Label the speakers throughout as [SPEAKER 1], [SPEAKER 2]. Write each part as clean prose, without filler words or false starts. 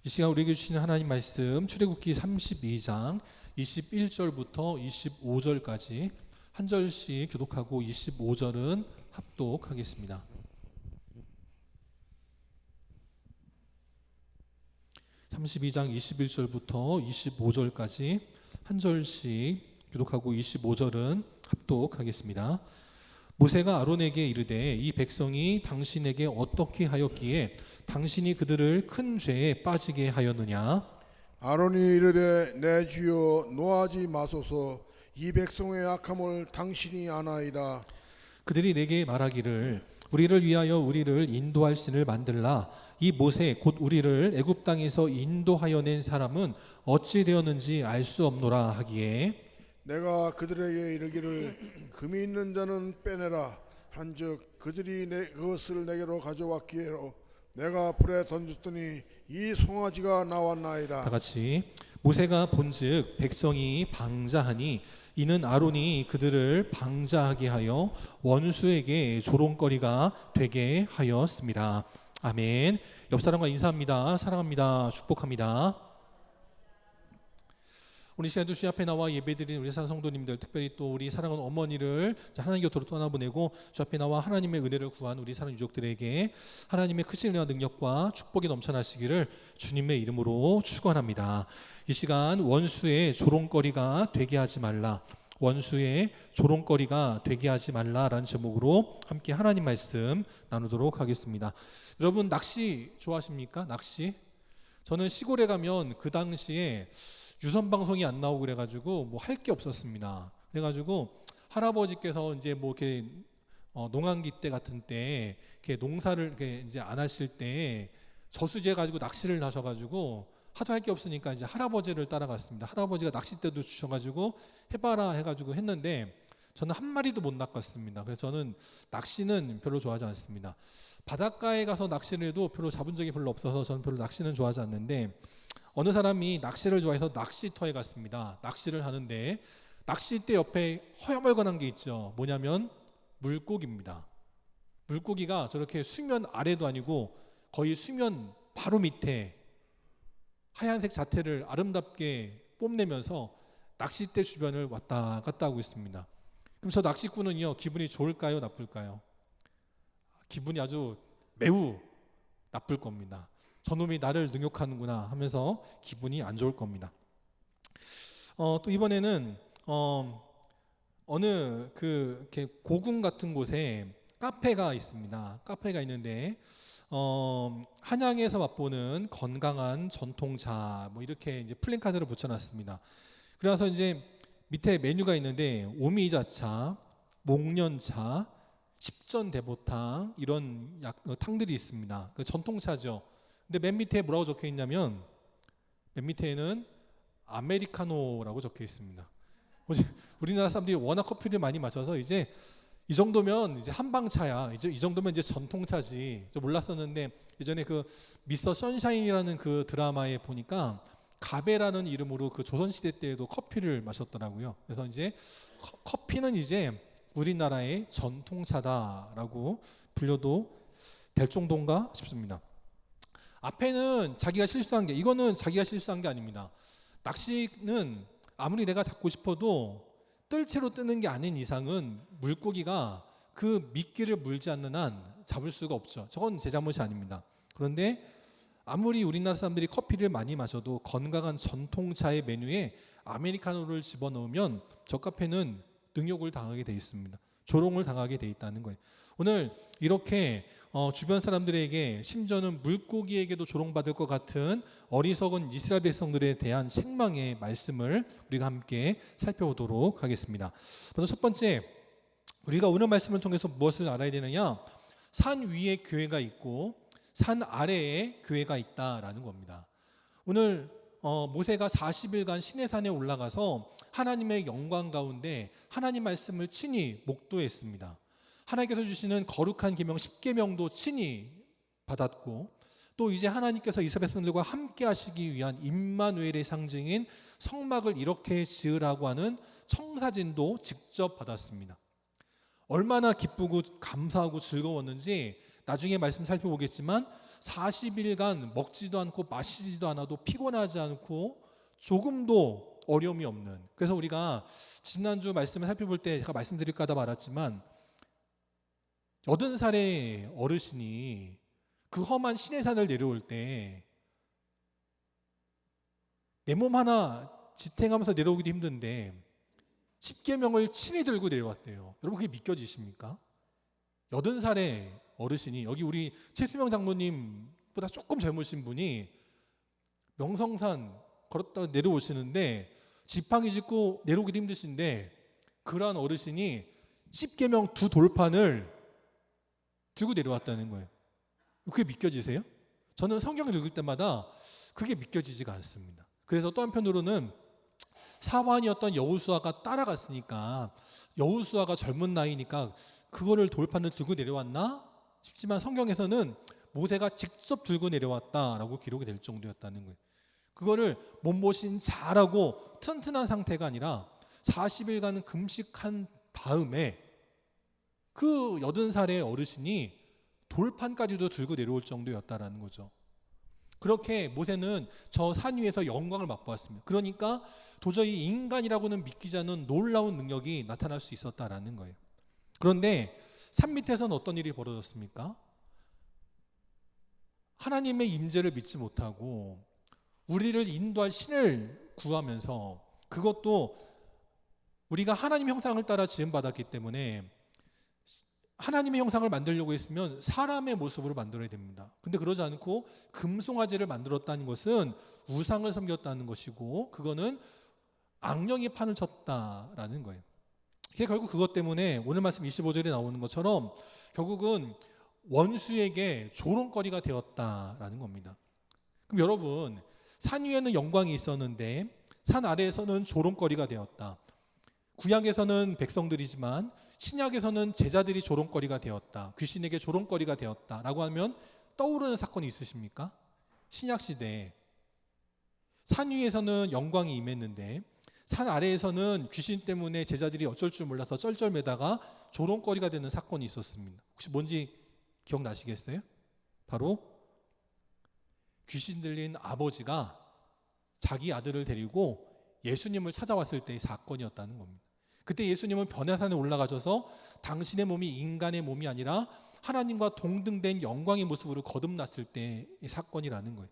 [SPEAKER 1] 이 시간 우리에게 주시는 하나님 말씀 출애굽기 32장 21절부터 25절까지 한 절씩 교독하고 25절은 합독하겠습니다. (32장) 21절부터 25절까지 한 절씩 교독하고 25절은 합독하겠습니다. 모세가 아론에게 이르되 이 백성이 당신에게 어떻게 하였기에 당신이 그들을 큰 죄에 빠지게 하였느냐?
[SPEAKER 2] 아론이 이르되 내 주여 노하지 마소서. 이 백성의 악함을 당신이 아나이다.
[SPEAKER 1] 그들이 내게 말하기를 우리를 위하여 우리를 인도할 신을 만들라. 이 모세 곧 우리를 애굽 땅에서 인도하여 낸 사람은 어찌 되었는지 알 수 없노라 하기에
[SPEAKER 2] 내가 그들에게 이르기를 금이 있는 자는 빼내라 한즉 그들이 그것을 내게로 가져왔기에로 내가 불에 던졌더니 이 송아지가 나왔나이다.
[SPEAKER 1] 다 같이 모세가 본즉 백성이 방자하니 이는 아론이 그들을 방자하게 하여 원수에게 조롱거리가 되게 하였습니다. 아멘. 옆 사람과 인사합니다. 사랑합니다. 축복합니다. 오늘 시간도 주님 앞에 나와 예배드린 우리 사랑 성도님들, 특별히 또 우리 사랑하는 어머니를 하나님 곁으로 떠나보내고 주 앞에 나와 하나님의 은혜를 구한 우리 사랑 유족들에게 하나님의 크신 은혜와 능력과 축복이 넘쳐나시기를 주님의 이름으로 축원합니다. 이 시간 원수의 조롱거리가 되게 하지 말라, 원수의 조롱거리가 되게 하지 말라라는 제목으로 함께 하나님 말씀 나누도록 하겠습니다. 여러분 낚시 좋아하십니까? 낚시? 저는 시골에 가면 그 당시에 유선 방송이 안 나오고 그래가지고 뭐 할 게 없었습니다. 그래가지고 할아버지께서 이제 뭐 이렇게 농한기 때 같은 때 이렇게 농사를 이렇게 이제 안 하실 때 저수지에 가지고 낚시를 하셔가지고 하도 할 게 없으니까 이제 할아버지를 따라갔습니다. 할아버지가 낚싯대도 주셔가지고 해봐라 해가지고 했는데 저는 한 마리도 못 낚았습니다. 그래서 저는 낚시는 별로 좋아하지 않습니다. 바닷가에 가서 낚시를 해도 별로 잡은 적이 별로 없어서 저는 별로 낚시는 좋아하지 않는데 어느 사람이 낚시를 좋아해서 낚시터에 갔습니다. 낚시를 하는데 낚싯대 옆에 허여멀건한 게 있죠. 뭐냐면 물고기입니다. 물고기가 저렇게 수면 아래도 아니고 거의 수면 바로 밑에 하얀색 자태를 아름답게 뽐내면서 낚싯대 주변을 왔다 갔다 하고 있습니다. 그럼 저 낚시꾼은요, 기분이 좋을까요? 나쁠까요? 기분이 아주 매우 나쁠 겁니다. 저놈이 나를 능욕하는구나 하면서 기분이 안 좋을 겁니다. 또 이번에는 어느 이렇게 고궁 같은 곳에 카페가 있습니다. 카페가 있는데 한양에서 맛보는 건강한 전통차 뭐 이렇게 이제 플랜카드를 붙여놨습니다. 그래서 이제 밑에 메뉴가 있는데 오미자차, 목련차, 십전대보탕 이런 탕들이 있습니다. 전통차죠. 근데 맨 밑에 뭐라고 적혀 있냐면 맨 밑에는 아메리카노라고 적혀 있습니다. 우리나라 사람들이 워낙 커피를 많이 마셔서 이제 이 정도면 이제 한방차야. 이제 이 정도면 이제 전통차지. 저 몰랐었는데 예전에 그 미스터 선샤인이라는 그 드라마에 보니까 가베라는 이름으로 그 조선시대 때에도 커피를 마셨더라고요. 그래서 이제 커피는 이제 우리나라의 전통차다라고 불려도 될 정도인가 싶습니다. 앞에는 자기가 실수한 게, 이거는 자기가 실수한 게 아닙니다. 낚시는 아무리 내가 잡고 싶어도 뜰채로 뜨는 게 아닌 이상은 물고기가 그 미끼를 물지 않는 한 잡을 수가 없죠. 저건 제 잘못이 아닙니다. 그런데 아무리 우리나라 사람들이 커피를 많이 마셔도 건강한 전통차의 메뉴에 아메리카노를 집어넣으면 저 카페는 능욕을 당하게 돼 있습니다. 조롱을 당하게 돼 있다는 거예요. 오늘 이렇게 주변 사람들에게 심지어는 물고기에게도 조롱받을 것 같은 어리석은 이스라엘 백성들에 대한 책망의 말씀을 우리가 함께 살펴보도록 하겠습니다. 먼저 첫 번째, 우리가 오늘 말씀을 통해서 무엇을 알아야 되느냐? 산 위에 교회가 있고 산 아래에 교회가 있다라는 겁니다. 오늘 모세가 40일간 시내산에 올라가서 하나님의 영광 가운데 하나님 말씀을 친히 목도했습니다. 하나님께서 주시는 거룩한 계명 10계명도 친히 받았고 또 이제 하나님께서 이스라엘 백성들과 함께 하시기 위한 임마누엘의 상징인 성막을 이렇게 지으라고 하는 청사진도 직접 받았습니다. 얼마나 기쁘고 감사하고 즐거웠는지 나중에 말씀 살펴보겠지만 40일간 먹지도 않고 마시지도 않아도 피곤하지 않고 조금도 어려움이 없는, 그래서 우리가 지난주 말씀을 살펴볼 때 제가 말씀드릴까 하다 말았지만 80살의 어르신이 그 험한 시내산을 내려올 때 내 몸 하나 지탱하면서 내려오기도 힘든데 10계명을 친히 들고 내려왔대요. 여러분 그게 믿겨지십니까? 80살의 어르신이, 여기 우리 최수명 장모님보다 조금 젊으신 분이 명성산 걸었다 내려오시는데 지팡이 짚고 내려오기도 힘드신데 그러한 어르신이 10계명 두 돌판을 들고 내려왔다는 거예요. 그게 믿겨지세요? 저는 성경을 읽을 때마다 그게 믿겨지지가 않습니다. 그래서 또 한편으로는 사환이었던 여호수아가 따라갔으니까, 여호수아가 젊은 나이니까 그거를 돌판을 들고 내려왔나 싶지만 성경에서는 모세가 직접 들고 내려왔다라고 기록이 될 정도였다는 거예요. 그거를 몸보신 잘하고 튼튼한 상태가 아니라 40일간 금식한 다음에 그 80살의 어르신이 돌판까지도 들고 내려올 정도였다라는 거죠. 그렇게 모세는 저 산 위에서 영광을 맛보았습니다. 그러니까 도저히 인간이라고는 믿기지 않는 놀라운 능력이 나타날 수 있었다라는 거예요. 그런데 산 밑에서는 어떤 일이 벌어졌습니까? 하나님의 임재를 믿지 못하고 우리를 인도할 신을 구하면서, 그것도 우리가 하나님의 형상을 따라 지음받았기 때문에 하나님의 형상을 만들려고 했으면 사람의 모습으로 만들어야 됩니다. 근데 그러지 않고 금송아지를 만들었다는 것은 우상을 섬겼다는 것이고, 그거는 악령이 판을 쳤다라는 거예요. 이게 결국 그것 때문에 오늘 말씀 25절에 나오는 것처럼 결국은 원수에게 조롱거리가 되었다라는 겁니다. 그럼 여러분, 산 위에는 영광이 있었는데 산 아래에서는 조롱거리가 되었다. 구약에서는 백성들이지만 신약에서는 제자들이 조롱거리가 되었다, 귀신에게 조롱거리가 되었다라고 하면 떠오르는 사건이 있으십니까? 신약 시대에 산 위에서는 영광이 임했는데 산 아래에서는 귀신 때문에 제자들이 어쩔 줄 몰라서 쩔쩔매다가 조롱거리가 되는 사건이 있었습니다. 혹시 뭔지 기억나시겠어요? 바로 귀신 들린 아버지가 자기 아들을 데리고 예수님을 찾아왔을 때의 사건이었다는 겁니다. 그때 예수님은 변화산에 올라가셔서 당신의 몸이 인간의 몸이 아니라 하나님과 동등된 영광의 모습으로 거듭났을 때의 사건이라는 거예요.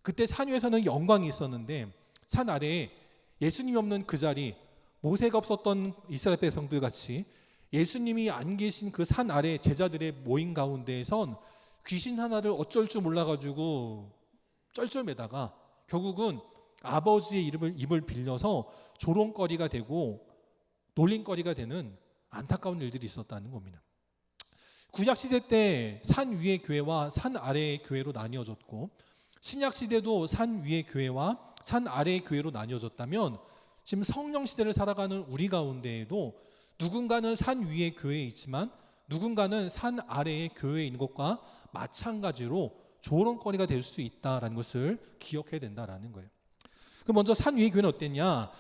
[SPEAKER 1] 그때 산 위에서는 영광이 있었는데 산 아래에 예수님이 없는 그 자리, 모세가 없었던 이스라엘 백성들 같이 예수님이 안 계신 그 산 아래 제자들의 모임 가운데에선 귀신 하나를 어쩔 줄 몰라가지고 쩔쩔매다가 결국은 아버지의 입을 빌려서 조롱거리가 되고 놀림거리가 되는 안타까운 일들이 있었다는 겁니다. 구약시대 때 산 위의 교회와 산 아래의 교회로 나뉘어졌고, 신약시대도 산 위의 교회와 산 아래의 교회로 나뉘어졌다면 지금 성령시대를 살아가는 우리 가운데에도 누군가는 산 위의 교회에 있지만 누군가는 산 아래의 교회에 있는 것과 마찬가지로 조롱거리가 될 수 있다는 것을 기억해야 된다는 거예요. 그럼 먼저 산 위의 교회는 어땠냐?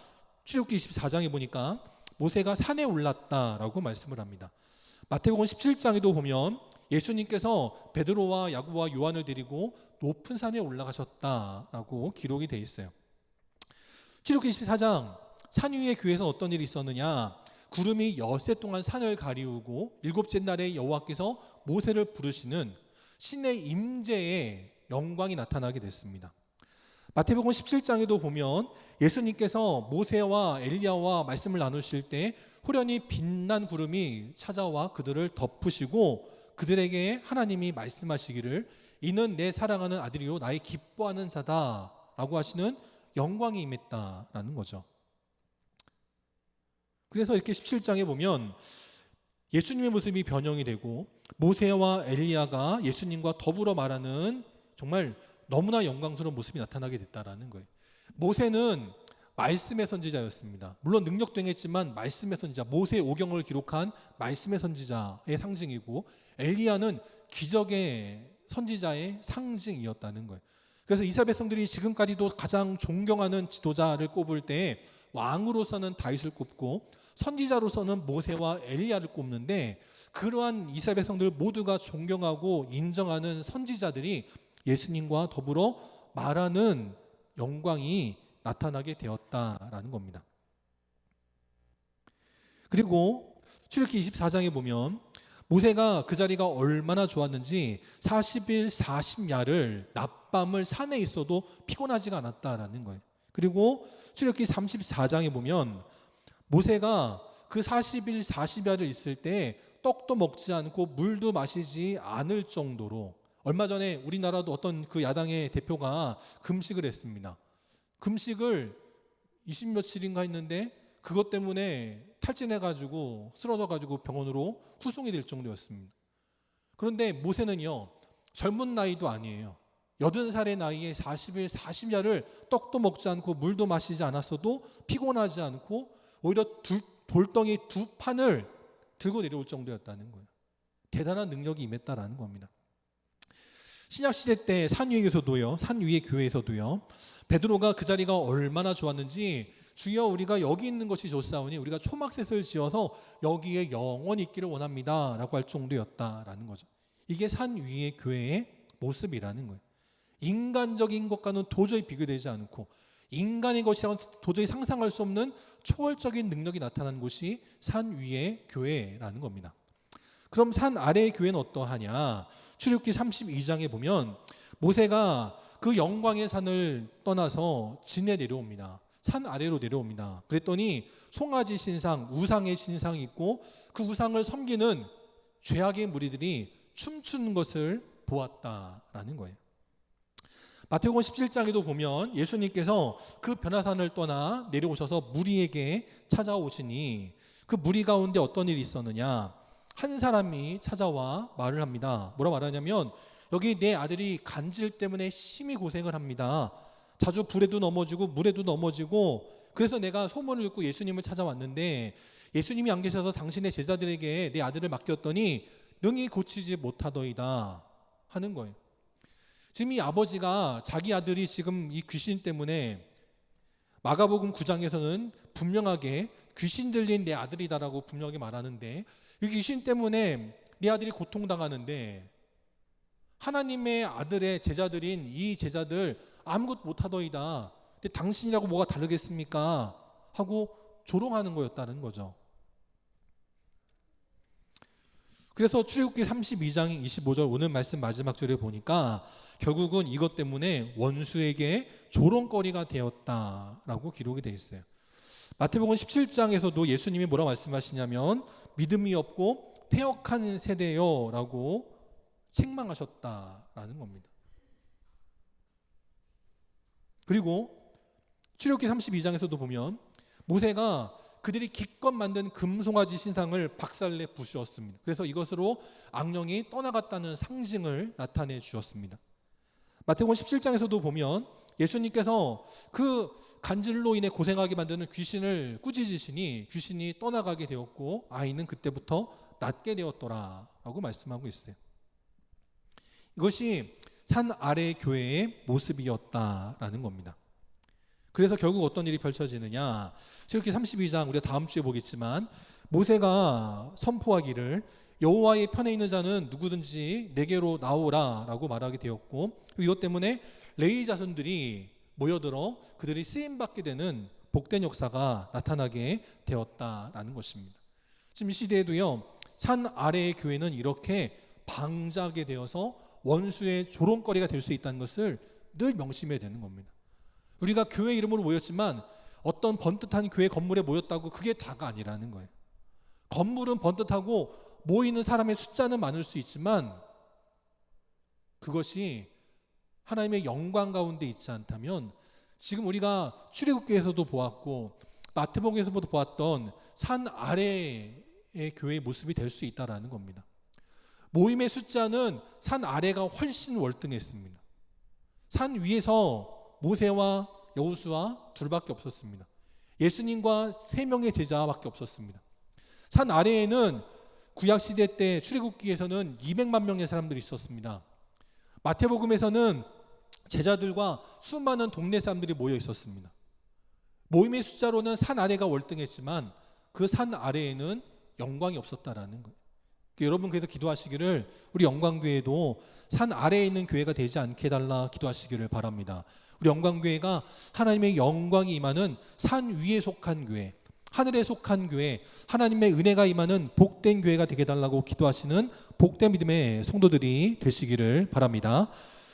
[SPEAKER 1] 출애굽기 24장에 보니까 모세가 산에 올랐다라고 말씀을 합니다. 마태복음 17장에도 보면 예수님께서 베드로와 야고보와 요한을 데리고 높은 산에 올라가셨다라고 기록이 되어 있어요. 출애굽기 24장 산 위의 교회에서 어떤 일이 있었느냐? 구름이 엿새 동안 산을 가리우고 일곱째 날에 여호와께서 모세를 부르시는 신의 임재의 영광이 나타나게 됐습니다. 마태복음 17장에도 보면 예수님께서 모세와 엘리야와 말씀을 나누실 때 호련히 빛난 구름이 찾아와 그들을 덮으시고 그들에게 하나님이 말씀하시기를 이는 내 사랑하는 아들이요 나의 기뻐하는 자다라고 하시는 영광이 임했다라는 거죠. 그래서 이렇게 17장에 보면 예수님의 모습이 변형이 되고 모세와 엘리야가 예수님과 더불어 말하는 정말 너무나 영광스러운 모습이 나타나게 됐다라는 거예요. 모세는 말씀의 선지자였습니다. 물론 능력도 행했지만 말씀의 선지자, 모세의 오경을 기록한 말씀의 선지자의 상징이고, 엘리야는 기적의 선지자의 상징이었다는 거예요. 그래서 이스라엘 백성들이 지금까지도 가장 존경하는 지도자를 꼽을 때 왕으로서는 다윗을 꼽고 선지자로서는 모세와 엘리야를 꼽는데, 그러한 이스라엘 백성들 모두가 존경하고 인정하는 선지자들이 예수님과 더불어 말하는 영광이 나타나게 되었다라는 겁니다. 그리고 출애굽기 24장에 보면 모세가 그 자리가 얼마나 좋았는지 40일 40야를 낮밤을 산에 있어도 피곤하지가 않았다라는 거예요. 그리고 출애굽기 34장에 보면 모세가 그 40일 40야를 있을 때 떡도 먹지 않고 물도 마시지 않을 정도로, 얼마 전에 우리나라도 어떤 그 야당의 대표가 금식을 했습니다. 금식을 20 며칠인가 했는데 그것 때문에 탈진해가지고 쓰러져가지고 병원으로 후송이 될 정도였습니다. 그런데 모세는요, 젊은 나이도 아니에요. 80살의 나이에 40일 40야를 떡도 먹지 않고 물도 마시지 않았어도 피곤하지 않고 오히려 돌덩이 2판을 들고 내려올 정도였다는 거예요. 대단한 능력이 임했다라는 겁니다. 신약시대 때 산 위의 교회에서도요, 베드로가 그 자리가 얼마나 좋았는지, 주여 우리가 여기 있는 것이 좋사오니 우리가 초막셋을 지어서 여기에 영원히 있기를 원합니다 라고 할 정도였다라는 거죠. 이게 산 위의 교회의 모습이라는 거예요. 인간적인 것과는 도저히 비교되지 않고 인간의 것이라고 도저히 상상할 수 없는 초월적인 능력이 나타난 곳이 산 위의 교회라는 겁니다. 그럼 산 아래의 교회는 어떠하냐? 출애굽기 32장에 보면 모세가 그 영광의 산을 떠나서 진에 내려옵니다. 산 아래로 내려옵니다. 그랬더니 송아지 신상, 우상의 신상이 있고 그 우상을 섬기는 죄악의 무리들이 춤추는 것을 보았다라는 거예요. 마태복음 17장에도 보면 예수님께서 그 변화산을 떠나 내려오셔서 무리에게 찾아오시니 그 무리 가운데 어떤 일이 있었느냐? 한 사람이 찾아와 말을 합니다. 뭐라 말하냐면, 여기 내 아들이 간질 때문에 심히 고생을 합니다. 자주 불에도 넘어지고 물에도 넘어지고, 그래서 내가 소문을 듣고 예수님을 찾아왔는데 예수님이 안 계셔서 당신의 제자들에게 내 아들을 맡겼더니 능히 고치지 못하더이다 하는 거예요. 지금 이 아버지가 자기 아들이 지금 이 귀신 때문에, 마가복음 9장에서는 분명하게 귀신 들린 내 아들이다라고 분명하게 말하는데, 이 귀신 때문에 내 아들이 고통당하는데 하나님의 아들의 제자들인 이 제자들 아무것도 못하더이다. 근데 당신이라고 뭐가 다르겠습니까? 하고 조롱하는 거였다는 거죠. 그래서 출애굽기 32장 25절 오늘 말씀 마지막 절에 보니까 결국은 이것 때문에 원수에게 조롱거리가 되었다라고 기록이 되어 있어요. 마태복음 17장에서도 예수님이 뭐라 말씀하시냐면 믿음이 없고 패역한 세대요 라고 책망하셨다라는 겁니다. 그리고 출애굽기 32장에서도 보면 모세가 그들이 기껏 만든 금송아지 신상을 박살내 부수었습니다. 그래서 이것으로 악령이 떠나갔다는 상징을 나타내 주었습니다. 마태복음 17장에서도 보면 예수님께서 그 간질로 인해 고생하게 만드는 귀신을 꾸짖으시니 귀신이 떠나가게 되었고 아이는 그때부터 낫게 되었더라라고 말씀하고 있어요. 이것이 산 아래 교회의 모습이었다라는 겁니다. 그래서 결국 어떤 일이 펼쳐지느냐? 출애굽기 32장 우리가 다음 주에 보겠지만 모세가 선포하기를 여호와의 편에 있는 자는 누구든지 내게로 나오라라고 말하게 되었고, 이것 때문에 레위 자손들이 모여들어 그들이 쓰임받게 되는 복된 역사가 나타나게 되었다라는 것입니다. 지금 이 시대에도요, 산 아래의 교회는 이렇게 방자하게 되어서 원수의 조롱거리가 될 수 있다는 것을 늘 명심해야 되는 겁니다. 우리가 교회 이름으로 모였지만 어떤 번듯한 교회 건물에 모였다고 그게 다가 아니라는 거예요. 건물은 번듯하고 모이는 사람의 숫자는 많을 수 있지만 그것이 하나님의 영광 가운데 있지 않다면 지금 우리가 출애굽기에서도 보았고 마태복음에서도 보았던 산 아래의 교회의 모습이 될 수 있다라는 겁니다. 모임의 숫자는 산 아래가 훨씬 월등했습니다. 산 위에서 모세와 여호수아 둘밖에 없었습니다. 예수님과 3명의 제자밖에 없었습니다. 산 아래에는 구약시대 때 출애굽기에서는 200만 명의 사람들이 있었습니다. 마태복음에서는 제자들과 수많은 동네 사람들이 모여 있었습니다. 모임의 숫자로는 산 아래가 월등했지만 그 산 아래에는 영광이 없었다라는 거예요. 여러분 그래서 기도하시기를 우리 영광교회도 산 아래에 있는 교회가 되지 않게 해달라 기도하시기를 바랍니다. 우리 영광교회가 하나님의 영광이 임하는 산 위에 속한 교회, 하늘에 속한 교회, 하나님의 은혜가 임하는 복된 교회가 되게 해달라고 기도하시는 복된 믿음의 성도들이 되시기를 바랍니다.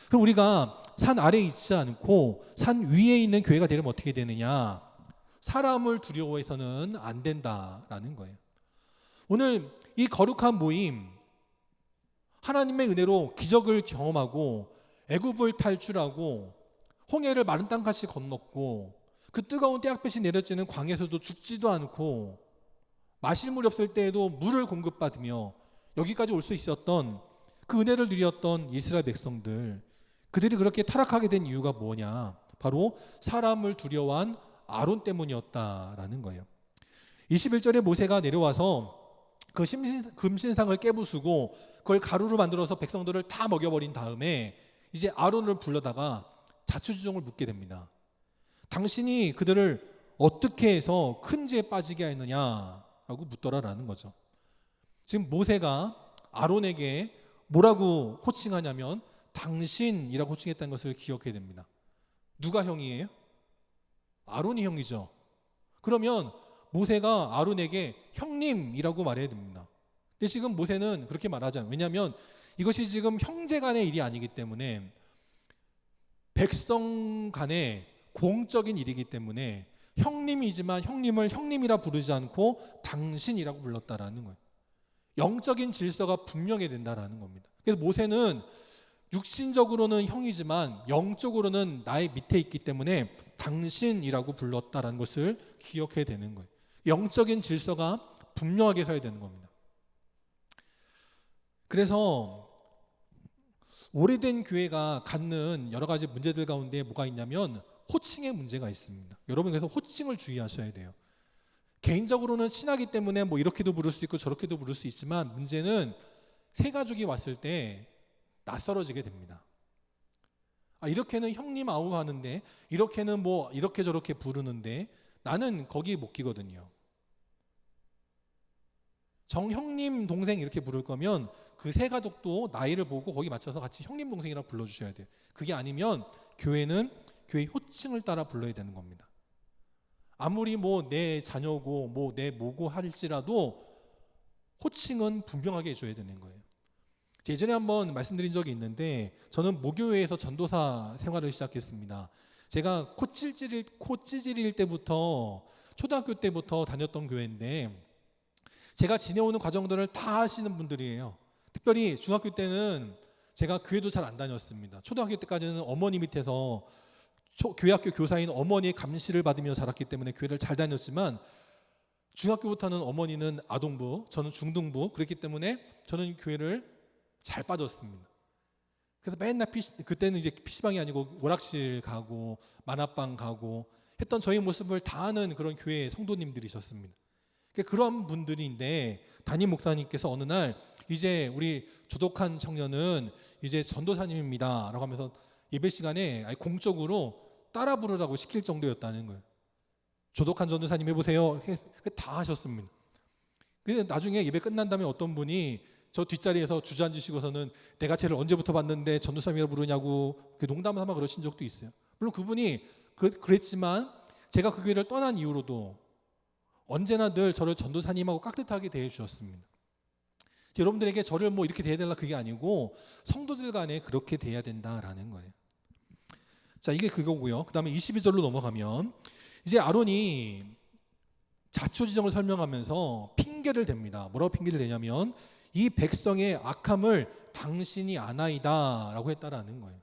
[SPEAKER 1] 그럼 우리가 산 아래에 있지 않고 산 위에 있는 교회가 되려면 어떻게 되느냐? 사람을 두려워해서는 안 된다라는 거예요. 오늘 이 거룩한 모임, 하나님의 은혜로 기적을 경험하고 애굽을 탈출하고 홍해를 마른 땅같이 건넜고 그 뜨거운 떼약볕이 내려지는 광야에서도 죽지도 않고 마실 물이 없을 때에도 물을 공급받으며 여기까지 올 수 있었던 그 은혜를 누렸던 이스라엘 백성들, 그들이 그렇게 타락하게 된 이유가 뭐냐? 바로 사람을 두려워한 아론 때문이었다라는 거예요. 21절에 모세가 내려와서 그 금신상을 깨부수고 그걸 가루로 만들어서 백성들을 다 먹여버린 다음에 이제 아론을 불러다가 자초지종을 묻게 됩니다. 당신이 그들을 어떻게 해서 큰 죄에 빠지게 했느냐라고 묻더라라는 거죠. 지금 모세가 아론에게 뭐라고 호칭하냐면 당신이라고 호칭했다는 것을 기억해야 됩니다. 누가 형이에요? 아론이 형이죠. 그러면 모세가 아론에게 형님이라고 말해야 됩니다. 근데 지금 모세는 그렇게 말하지 않아요. 왜냐하면 이것이 지금 형제 간의 일이 아니기 때문에, 백성 간의 공적인 일이기 때문에 형님이지만 형님을 형님이라 부르지 않고 당신이라고 불렀다라는 거예요. 영적인 질서가 분명해야 된다라는 겁니다. 그래서 모세는 육신적으로는 형이지만 영적으로는 나의 밑에 있기 때문에 당신이라고 불렀다라는 것을 기억해야 되는 거예요. 영적인 질서가 분명하게 서야 되는 겁니다. 그래서 오래된 교회가 갖는 여러 가지 문제들 가운데 뭐가 있냐면 호칭의 문제가 있습니다. 여러분 그래서 호칭을 주의하셔야 돼요. 개인적으로는 친하기 때문에 뭐 이렇게도 부를 수 있고 저렇게도 부를 수 있지만 문제는 새 가족이 왔을 때 낯설어지게 됩니다. 이렇게는 형님 아우 하는데 이렇게는 뭐 이렇게 저렇게 부르는데 나는 거기 못 끼거든요. 정형님 동생 이렇게 부를 거면 그 새 가족도 나이를 보고 거기 맞춰서 같이 형님 동생이라고 불러주셔야 돼요. 그게 아니면 교회는 교회 호칭을 따라 불러야 되는 겁니다. 아무리 뭐 내 자녀고 뭐 내 뭐고 할지라도 호칭은 분명하게 해줘야 되는 거예요. 예전에 한번 말씀드린 적이 있는데 저는 모교회에서 전도사 생활을 시작했습니다. 제가 코 찌질일 때부터 초등학교 때부터 다녔던 교회인데 제가 지내오는 과정들을 다 하시는 분들이에요. 특별히 중학교 때는 제가 교회도 잘 안 다녔습니다. 초등학교 때까지는 어머니 밑에서 교회학교 교사인 어머니의 감시를 받으며 자랐기 때문에 교회를 잘 다녔지만 중학교부터는 어머니는 아동부, 저는 중등부, 그랬기 때문에 저는 교회를 잘 빠졌습니다. 그래서 맨날 그때는 이제 PC방이 아니고 오락실 가고 만화방 가고 했던 저희 모습을 다 아는 그런 교회 성도님들이셨습니다. 그런 분들인데 담임 목사님께서 어느 날 이제 우리 조독한 청년은 이제 전도사님입니다 라고 하면서 예배 시간에 공적으로 따라 부르라고 시킬 정도였다는 거예요. 조독한 전도사님 해보세요. 다 하셨습니다. 근데 나중에 예배 끝난 다음에 어떤 분이 저 뒷자리에서 주저앉으시고서는 내가 쟤를 언제부터 봤는데 전도사님이라고 부르냐고 농담 삼아 그러신 적도 있어요. 물론 그분이 그랬지만 제가 그 교회를 떠난 이후로도 언제나 늘 저를 전도사님하고 깍듯하게 대해주셨습니다. 여러분들에게 저를 뭐 이렇게 대해달라 그게 아니고 성도들 간에 그렇게 대해야 된다라는 거예요. 자, 이게 그거고요. 그 다음에 22절로 넘어가면 이제 아론이 자초지정을 설명하면서 핑계를 댑니다. 뭐라고 핑계를 대냐면 이 백성의 악함을 당신이 아나이다 라고 했다라는 거예요.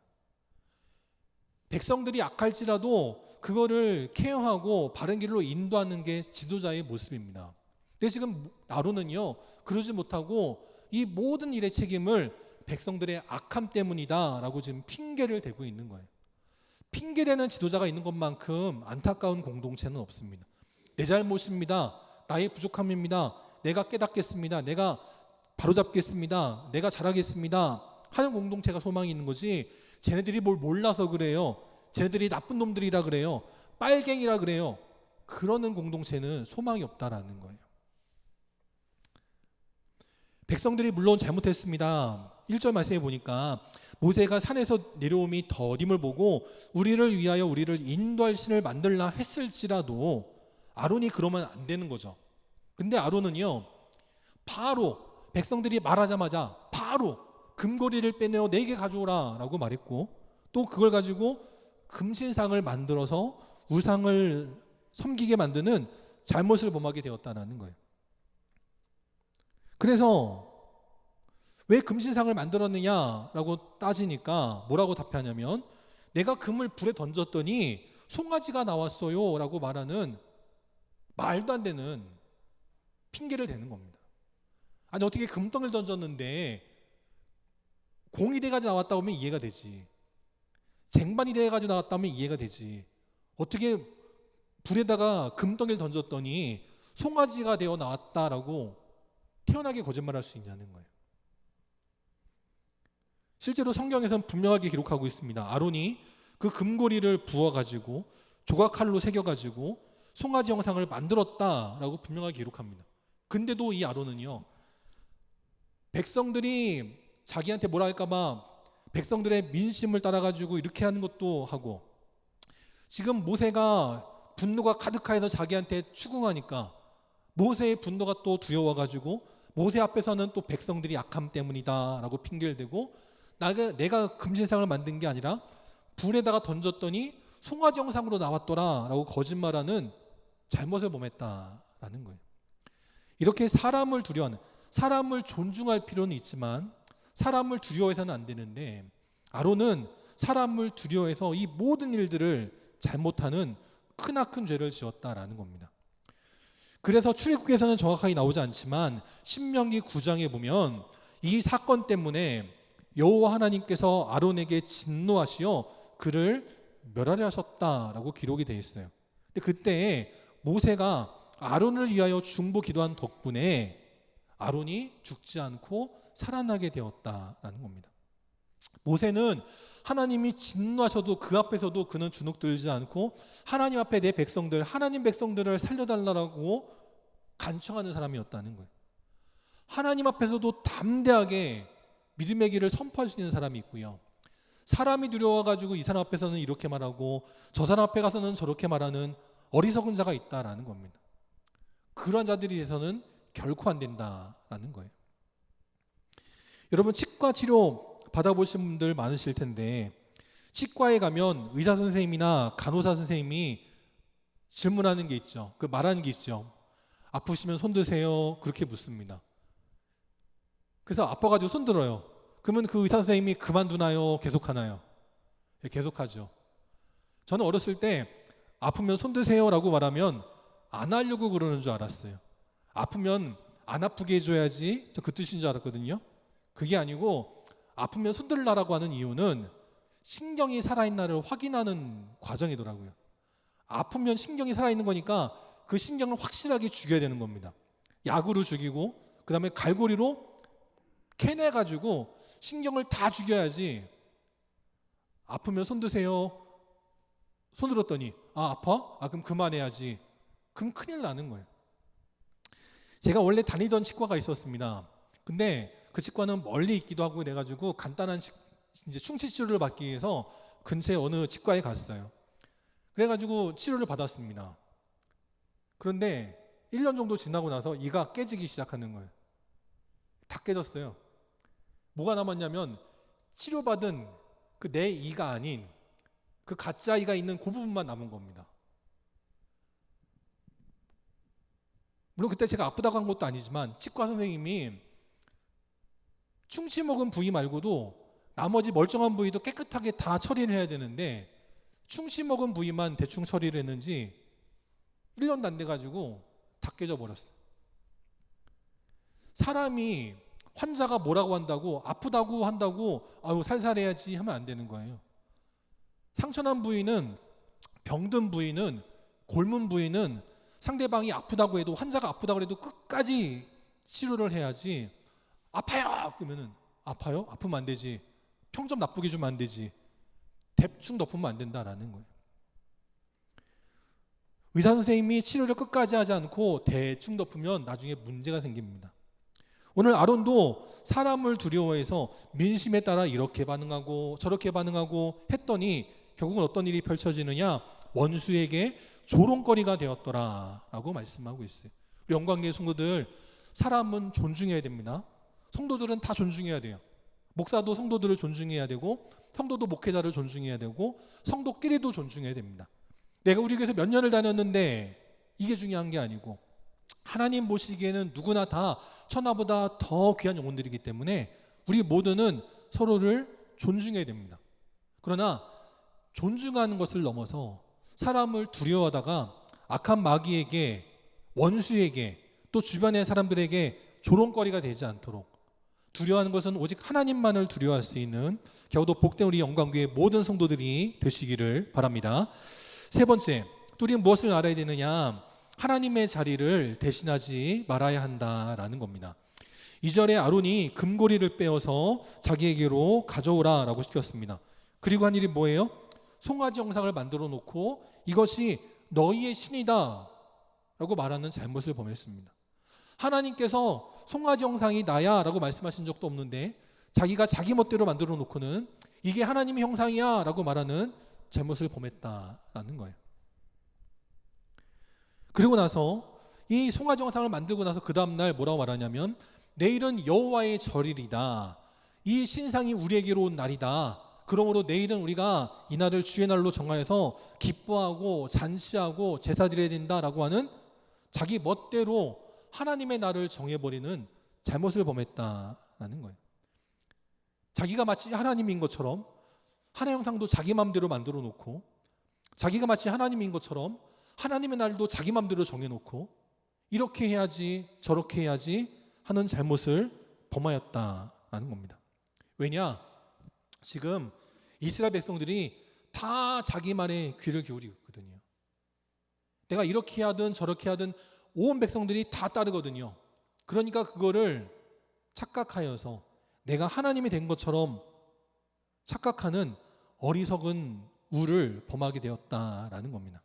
[SPEAKER 1] 백성들이 악할지라도 그거를 케어하고 바른 길로 인도하는 게 지도자의 모습입니다. 근데 지금 아론은요 그러지 못하고 이 모든 일의 책임을 백성들의 악함 때문이다 라고 지금 핑계를 대고 있는 거예요. 핑계대는 지도자가 있는 것만큼 안타까운 공동체는 없습니다. 내 잘못입니다. 나의 부족함입니다. 내가 깨닫겠습니다. 내가 바로잡겠습니다. 내가 잘하겠습니다 하는 공동체가 소망이 있는 거지, 쟤네들이 뭘 몰라서 그래요, 쟤네들이 나쁜 놈들이라 그래요, 빨갱이라 그래요, 그러는 공동체는 소망이 없다라는 거예요. 백성들이 물론 잘못했습니다. 1절 말씀해 보니까 모세가 산에서 내려옴이 더림을 보고 우리를 위하여 우리를 인도할 신을 만들라 했을지라도 아론이 그러면 안 되는 거죠. 근데 아론은요, 바로 백성들이 말하자마자 바로 금고리를 빼내어 내게 가져오라 라고 말했고, 또 그걸 가지고 금신상을 만들어서 우상을 섬기게 만드는 잘못을 범하게 되었다는 거예요. 그래서 왜 금신상을 만들었느냐라고 따지니까 뭐라고 답하냐면, 내가 금을 불에 던졌더니 송아지가 나왔어요 라고 말하는 말도 안 되는 핑계를 대는 겁니다. 아니, 어떻게 금덩이를 던졌는데 공이 돼가지고 나왔다고 하면 이해가 되지, 쟁반이 돼가지고 나왔다면 이해가 되지, 어떻게 불에다가 금덩이를 던졌더니 송아지가 되어 나왔다라고 태연하게 거짓말할 수 있냐는 거예요. 실제로 성경에서는 분명하게 기록하고 있습니다. 아론이 그 금고리를 부어가지고 조각칼로 새겨가지고 송아지 형상을 만들었다라고 분명하게 기록합니다. 근데도 이 아론은요, 백성들이 자기한테 뭐라 할까봐 백성들의 민심을 따라가지고 이렇게 하는 것도 하고, 지금 모세가 분노가 가득하여서 자기한테 추궁하니까 모세의 분노가 또 두려워가지고 모세 앞에서는 또 백성들이 약함 때문이다 라고 핑계를 대고, 내가 금신상을 만든 게 아니라 불에다가 던졌더니 송아지 형상으로 나왔더라 라고 거짓말하는 잘못을 범했다라는 거예요. 이렇게 사람을 두려워하는, 사람을 존중할 필요는 있지만 사람을 두려워해서는 안 되는데, 아론은 사람을 두려워해서 이 모든 일들을 잘못하는 크나큰 죄를 지었다라는 겁니다. 그래서 출애굽기에서는 정확하게 나오지 않지만 신명기 9장에 보면 이 사건 때문에 여호와 하나님께서 아론에게 진노하시어 그를 멸하려 하셨다라고 기록이 되어 있어요. 근데 그때 모세가 아론을 위하여 중보 기도한 덕분에 아론이 죽지 않고 살아나게 되었다라는 겁니다. 모세는 하나님이 진노하셔도 그 앞에서도 그는 주눅들지 않고 하나님 앞에 내 백성들, 하나님 백성들을 살려달라고 간청하는 사람이었다는 거예요. 하나님 앞에서도 담대하게 믿음의 길을 선포할 수 있는 사람이 있고요, 사람이 두려워가지고 이 사람 앞에서는 이렇게 말하고 저 사람 앞에 가서는 저렇게 말하는 어리석은 자가 있다라는 겁니다. 그러한 자들에 대해서는 결코 안 된다라는 거예요. 여러분, 치과 치료 받아보신 분들 많으실 텐데, 치과에 가면 의사 선생님이나 간호사 선생님이 질문하는 게 있죠. 그 말하는 게 있죠. 아프시면 손 드세요. 그렇게 묻습니다. 그래서 아파가지고 손 들어요. 그러면 그 의사 선생님이 그만두나요? 계속하나요? 계속하죠. 저는 어렸을 때 아프면 손 드세요 라고 말하면 안 하려고 그러는 줄 알았어요. 아프면 안 아프게 해줘야지, 저 그 뜻인 줄 알았거든요. 그게 아니고 아프면 손 들라라고 하는 이유는 신경이 살아있나를 확인하는 과정이더라고요. 아프면 신경이 살아있는 거니까 그 신경을 확실하게 죽여야 되는 겁니다. 약으로 죽이고 그 다음에 갈고리로 캐내가지고 신경을 다 죽여야지, 아프면 손 드세요, 손 들었더니 아파? 그럼 그만해야지. 그럼 큰일 나는 거예요. 제가 원래 다니던 치과가 있었습니다. 근데 그 치과는 멀리 있기도 하고 그래가지고 간단한 이제 충치 치료를 받기 위해서 근처에 어느 치과에 갔어요. 그래가지고 치료를 받았습니다. 그런데 1년 정도 지나고 나서 이가 깨지기 시작하는 거예요. 다 깨졌어요. 뭐가 남았냐면 치료받은 그 내 이가 아닌 그 가짜 이가 있는 그 부분만 남은 겁니다. 물론 그때 제가 아프다고 한 것도 아니지만 치과 선생님이 충치 먹은 부위 말고도 나머지 멀쩡한 부위도 깨끗하게 다 처리를 해야 되는데 충치 먹은 부위만 대충 처리를 했는지 1년도 안 돼가지고 다 깨져 버렸어요. 사람이 환자가 뭐라고 한다고, 아프다고 한다고 아유 살살해야지 하면 안 되는 거예요. 상처난 부위는, 병든 부위는, 골문 부위는 상대방이 아프다고 해도, 환자가 아프다고 해도 끝까지 치료를 해야지, 아파요 그러면은 아파요? 아프면 안 되지, 평점 나쁘게 주면 안 되지, 대충 덮으면 안 된다라는 거예요. 의사 선생님이 치료를 끝까지 하지 않고 대충 덮으면 나중에 문제가 생깁니다. 오늘 아론도 사람을 두려워해서 민심에 따라 이렇게 반응하고 저렇게 반응하고 했더니 결국은 어떤 일이 펼쳐지느냐? 원수에게 조롱거리가 되었더라 라고 말씀하고 있어요. 우리 영광교회 성도들, 사람은 존중해야 됩니다. 성도들은 다 존중해야 돼요. 목사도 성도들을 존중해야 되고, 성도도 목회자를 존중해야 되고, 성도끼리도 존중해야 됩니다. 내가 우리 교회에서 몇 년을 다녔는데 이게 중요한 게 아니고, 하나님 보시기에는 누구나 다 천하보다 더 귀한 영혼들이기 때문에 우리 모두는 서로를 존중해야 됩니다. 그러나 존중하는 것을 넘어서 사람을 두려워하다가 악한 마귀에게, 원수에게, 또 주변의 사람들에게 조롱거리가 되지 않도록, 두려워하는 것은 오직 하나님만을 두려워할 수 있는 겨우도 복된 우리 영광교회 모든 성도들이 되시기를 바랍니다. 세 번째, 또 우리는 무엇을 알아야 되느냐? 하나님의 자리를 대신하지 말아야 한다라는 겁니다. 2절에 아론이 금고리를 빼어서 자기에게로 가져오라 라고 시켰습니다. 그리고 한 일이 뭐예요? 송아지 형상을 만들어 놓고 이것이 너희의 신이다 라고 말하는 잘못을 범했습니다. 하나님께서 송아지 형상이 나야 라고 말씀하신 적도 없는데 자기가 자기 멋대로 만들어 놓고는 이게 하나님의 형상이야 라고 말하는 잘못을 범했다라는 거예요. 그리고 나서 이 송아지 형상을 만들고 나서 그 다음날 뭐라고 말하냐면 내일은 여호와의 절일이다. 이 신상이 우리에게로 온 날이다. 그러므로 내일은 우리가 이 날을 주의 날로 정하여서 기뻐하고 잔치하고 제사 드려야 된다라고 하는 자기 멋대로 하나님의 날을 정해버리는 잘못을 범했다라는 거예요. 자기가 마치 하나님인 것처럼 하나님 형상도 자기 마음대로 만들어 놓고, 자기가 마치 하나님인 것처럼 하나님의 날도 자기 마음대로 정해놓고 이렇게 해야지 저렇게 해야지 하는 잘못을 범하였다라는 겁니다. 왜냐? 지금 이스라엘 백성들이 다 자기 말에 귀를 기울이고 있거든요. 내가 이렇게 하든 저렇게 하든 온 백성들이 다 따르거든요. 그러니까 그거를 착각하여서 내가 하나님이 된 것처럼 착각하는 어리석은 우를 범하게 되었다라는 겁니다.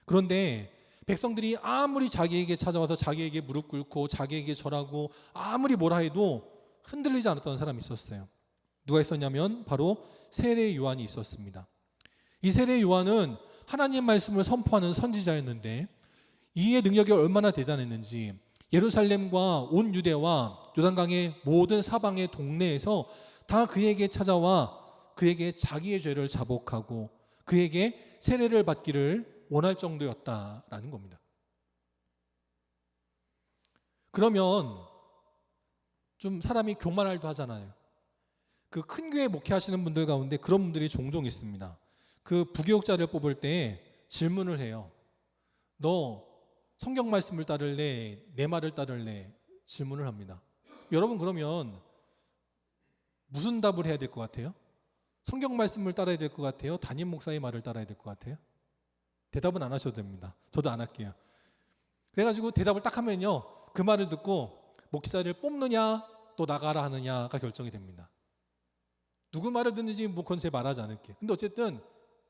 [SPEAKER 1] 그런데 백성들이 아무리 자기에게 찾아와서 자기에게 무릎 꿇고 자기에게 절하고 아무리 뭐라 해도 흔들리지 않았던 사람이 있었어요. 누가 있었냐면 바로 세례 요한이 있었습니다. 이 세례 요한은 하나님 말씀을 선포하는 선지자였는데 이의 능력이 얼마나 대단했는지 예루살렘과 온 유대와 요단강의 모든 사방의 동네에서 다 그에게 찾아와 그에게 자기의 죄를 자복하고 그에게 세례를 받기를 원할 정도였다라는 겁니다. 그러면 좀 사람이 교만할도 하잖아요. 그 큰 교회 목회하시는 분들 가운데 그런 분들이 종종 있습니다. 그 부교육자를 뽑을 때 질문을 해요. 너 성경 말씀을 따를래? 내 말을 따를래? 질문을 합니다. 여러분 그러면 무슨 답을 해야 될 것 같아요? 성경 말씀을 따라야 될 것 같아요? 담임 목사의 말을 따라야 될 것 같아요? 대답은 안 하셔도 됩니다. 저도 안 할게요. 그래가지고 대답을 딱 하면요, 그 말을 듣고 목사를 뽑느냐 또 나가라 하느냐가 결정이 됩니다. 누구 말을 듣는지 뭐 그건 제 말하지 않을게요. 근데 어쨌든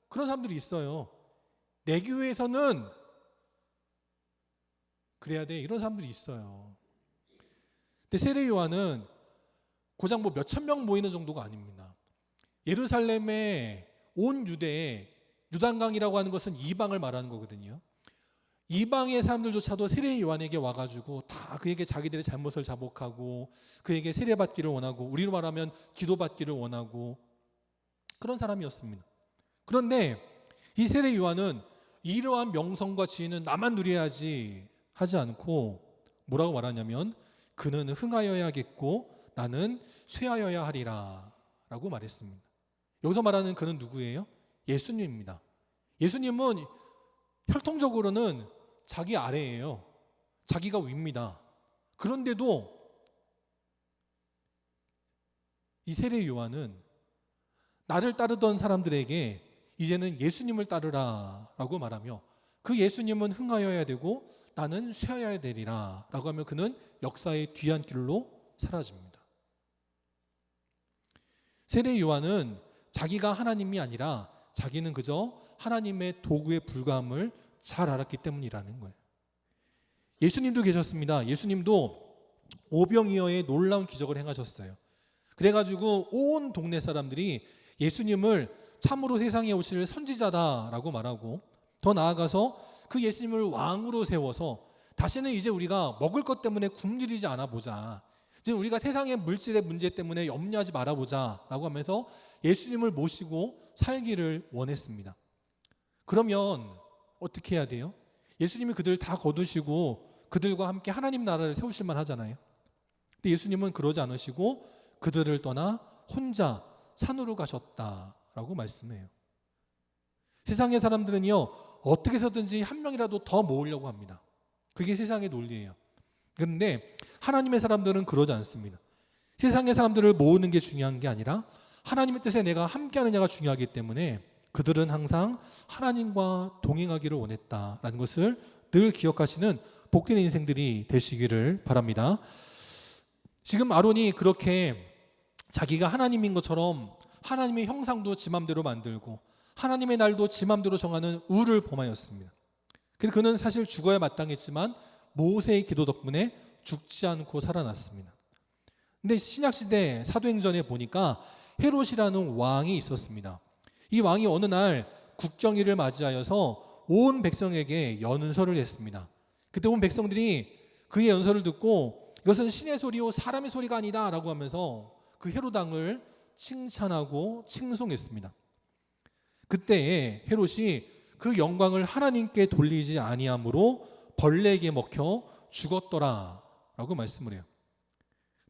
[SPEAKER 1] 그런 사람들이 있어요. 내 교회에서는 그래야 돼, 이런 사람들이 있어요. 근데 세례 요한은 고작 뭐 몇천 명 모이는 정도가 아닙니다. 예루살렘의 온 유대에 유단강이라고 하는 것은 이방을 말하는 거거든요. 이방의 사람들조차도 세례 요한에게 와가지고 다 그에게 자기들의 잘못을 자복하고 그에게 세례받기를 원하고, 우리로 말하면 기도받기를 원하고 그런 사람이었습니다. 그런데 이 세례 요한은 이러한 명성과 지위는 나만 누려야지 하지 않고 뭐라고 말하냐면 그는 흥하여야겠고 나는 쇠하여야 하리라 라고 말했습니다. 여기서 말하는 그는 누구예요? 예수님입니다. 예수님은 혈통적으로는 자기 아래예요. 자기가 위입니다. 그런데도 이 세례 요한은 나를 따르던 사람들에게 이제는 예수님을 따르라 라고 말하며 그 예수님은 흥하여야 되고 나는 쇠하여야 되리라 라고 하며 그는 역사의 뒤안길로 사라집니다. 세례 요한은 자기가 하나님이 아니라 자기는 그저 하나님의 도구에 불과함을 잘 알았기 때문이라는 거예요. 예수님도 계셨습니다. 예수님도 오병이어의 놀라운 기적을 행하셨어요. 그래가지고 온 동네 사람들이 예수님을 참으로 세상에 오실 선지자다라고 말하고, 더 나아가서 그 예수님을 왕으로 세워서 다시는 이제 우리가 먹을 것 때문에 굶주리지 않아 보자, 이제 우리가 세상의 물질의 문제 때문에 염려하지 말아 보자 라고 하면서 예수님을 모시고 살기를 원했습니다. 그러면 어떻게 해야 돼요? 예수님이 그들 다 거두시고 그들과 함께 하나님 나라를 세우실 만 하잖아요. 근데 예수님은 그러지 않으시고 그들을 떠나 혼자 산으로 가셨다라고 말씀해요. 세상의 사람들은요, 어떻게 해서든지 한 명이라도 더 모으려고 합니다. 그게 세상의 논리예요. 그런데 하나님의 사람들은 그러지 않습니다. 세상의 사람들을 모으는 게 중요한 게 아니라 하나님의 뜻에 내가 함께하느냐가 중요하기 때문에 그들은 항상 하나님과 동행하기를 원했다라는 것을 늘 기억하시는 복된 인생들이 되시기를 바랍니다. 지금 아론이 그렇게 자기가 하나님인 것처럼 하나님의 형상도 지 맘대로 만들고 하나님의 날도 지 맘대로 정하는 우를 범하였습니다. 그래서 그는 사실 죽어야 마땅했지만 모세의 기도 덕분에 죽지 않고 살아났습니다. 근데 신약시대 사도행전에 보니까 헤롯이라는 왕이 있었습니다. 이 왕이 어느 날 국경일을 맞이하여서 온 백성에게 연설을 했습니다. 그때 온 백성들이 그의 연설을 듣고 이것은 신의 소리요 사람의 소리가 아니다 라고 하면서 그 헤롯 왕을 칭찬하고 칭송했습니다. 그때 헤롯이 그 영광을 하나님께 돌리지 아니함으로 벌레에게 먹혀 죽었더라 라고 말씀을 해요.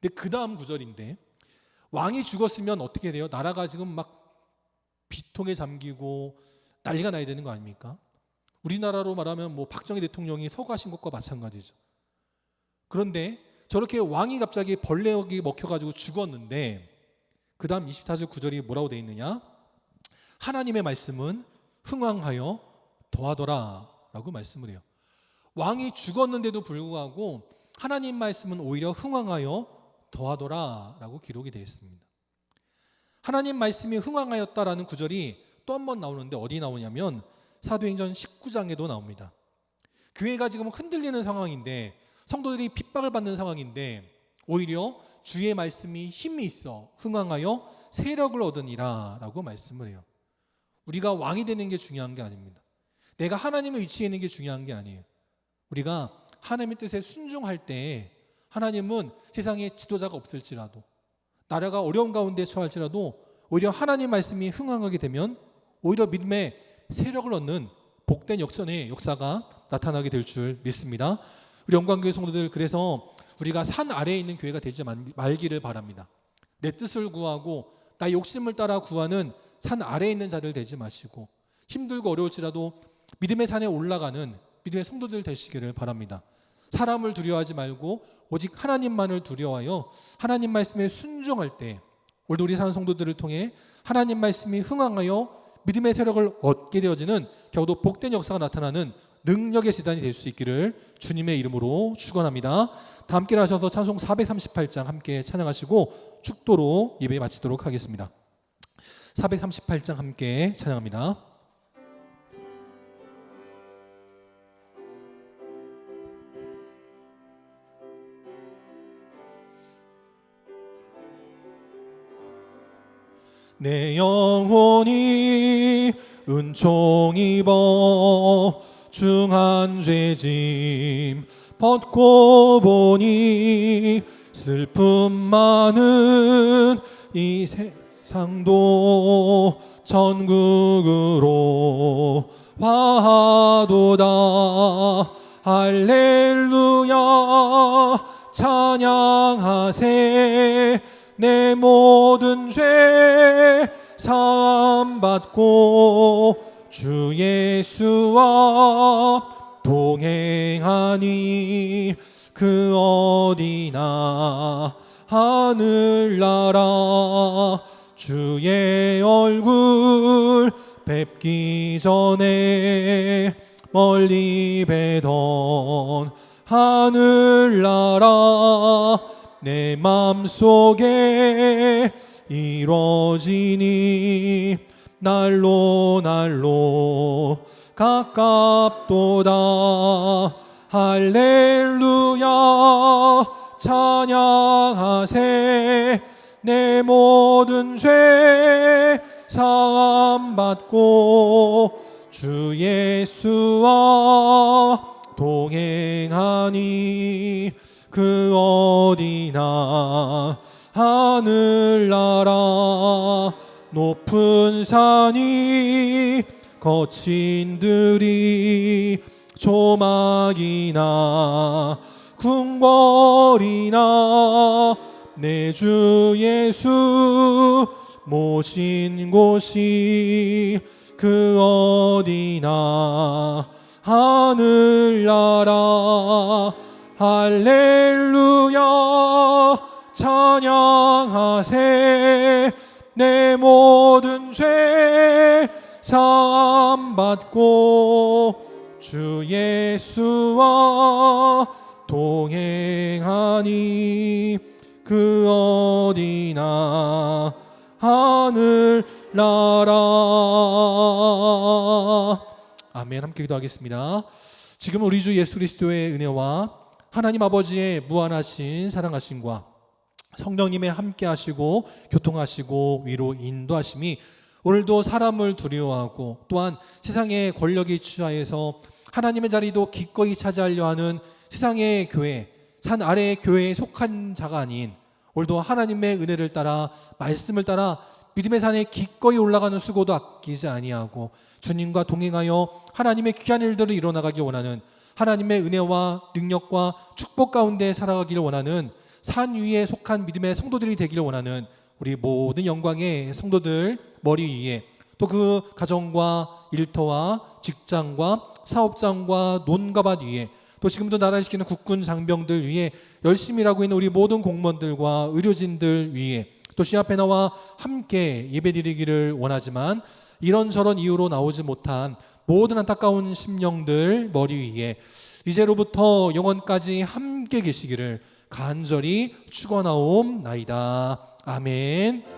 [SPEAKER 1] 근데 그 다음 구절인데, 왕이 죽었으면 어떻게 돼요? 나라가 지금 막 비통에 잠기고 난리가 나야 되는 거 아닙니까? 우리나라로 말하면 뭐 박정희 대통령이 서거하신 것과 마찬가지죠. 그런데 저렇게 왕이 갑자기 벌레에게 먹혀가지고 죽었는데 그 다음 24절 9절이 뭐라고 되어 있느냐? 하나님의 말씀은 흥왕하여 더하더라 라고 말씀을 해요. 왕이 죽었는데도 불구하고 하나님 말씀은 오히려 흥왕하여 더하더라 라고 기록이 되어 있습니다. 하나님 말씀이 흥왕하였다라는 구절이 또 한 번 나오는데 어디 나오냐면 사도행전 19장에도 나옵니다. 교회가 지금 흔들리는 상황인데, 성도들이 핍박을 받는 상황인데 오히려 주의 말씀이 힘이 있어 흥왕하여 세력을 얻으니라 라고 말씀을 해요. 우리가 왕이 되는 게 중요한 게 아닙니다. 내가 하나님의 위치에 있는 게 중요한 게 아니에요. 우리가 하나님의 뜻에 순종할 때 하나님은 세상에 지도자가 없을지라도, 나라가 어려운 가운데 처할지라도 오히려 하나님 말씀이 흥왕하게 되면 오히려 믿음의 세력을 얻는 복된 역선의 역사가 나타나게 될 줄 믿습니다. 우리 영광교회 성도들, 그래서 우리가 산 아래에 있는 교회가 되지 말기를 바랍니다. 내 뜻을 구하고 나의 욕심을 따라 구하는 산 아래에 있는 자들 되지 마시고 힘들고 어려울지라도 믿음의 산에 올라가는 믿음의 성도들 되시기를 바랍니다. 사람을 두려워하지 말고 오직 하나님만을 두려워하여 하나님 말씀에 순종할 때 오늘도 우리 사는 성도들을 통해 하나님 말씀이 흥왕하여 믿음의 세력을 얻게 되어지는 겨우도 복된 역사가 나타나는 능력의 시단이 될 수 있기를 주님의 이름으로 축원합니다. 다 함께 하셔서 찬송 438장 함께 찬양하시고 축도로 예배 마치도록 하겠습니다. 438장 함께 찬양합니다. 내 영혼이 은총 입어 중한 죄짐 벗고 보니 슬픔 많은 이 세상도 천국으로 화하도다. 할렐루야 찬양하세. 내 모든 죄 사함받고 주 예수와 동행하니 그 어디나 하늘나라 주의 얼굴 뵙기 전에 멀리 뵈던 하늘나라 내 맘속에 이루어지니 날로 날로 가깝도다. 할렐루야 찬양하세. 내 모든 죄 사함 받고 주 예수와 동행하니 그 어디나 하늘나라 높은 산이 거친 들이 조막이나 궁궐이나 내 주 예수 모신 곳이 그 어디나 하늘나라. 할렐루야 찬양하세. 내 모든 죄 사함 받고 주 예수와 동행하니 그 어디나 하늘나라. 아멘. 함께 기도하겠습니다. 지금 우리 주 예수 그리스도의 은혜와 하나님 아버지의 무한하신 사랑하심과 성령님의 함께하시고 교통하시고 위로 인도하심이 오늘도 사람을 두려워하고 또한 세상의 권력에 취하여서 하나님의 자리도 기꺼이 차지하려 하는 세상의 교회, 산 아래의 교회에 속한 자가 아닌 오늘도 하나님의 은혜를 따라 말씀을 따라 믿음의 산에 기꺼이 올라가는 수고도 아끼지 아니하고 주님과 동행하여 하나님의 귀한 일들을 이뤄나가기 원하는, 하나님의 은혜와 능력과 축복 가운데 살아가기를 원하는 산 위에 속한 믿음의 성도들이 되기를 원하는 우리 모든 영광의 성도들 머리 위에, 또 그 가정과 일터와 직장과 사업장과 논가밭 위에, 또 지금도 나라를 지키는 국군 장병들 위에, 열심히 일하고 있는 우리 모든 공무원들과 의료진들 위에, 또 시 앞에 나와 함께 예배드리기를 원하지만 이런저런 이유로 나오지 못한 모든 안타까운 심령들 머리 위에 이제로부터 영원까지 함께 계시기를 간절히 축원하옵나이다. 아멘.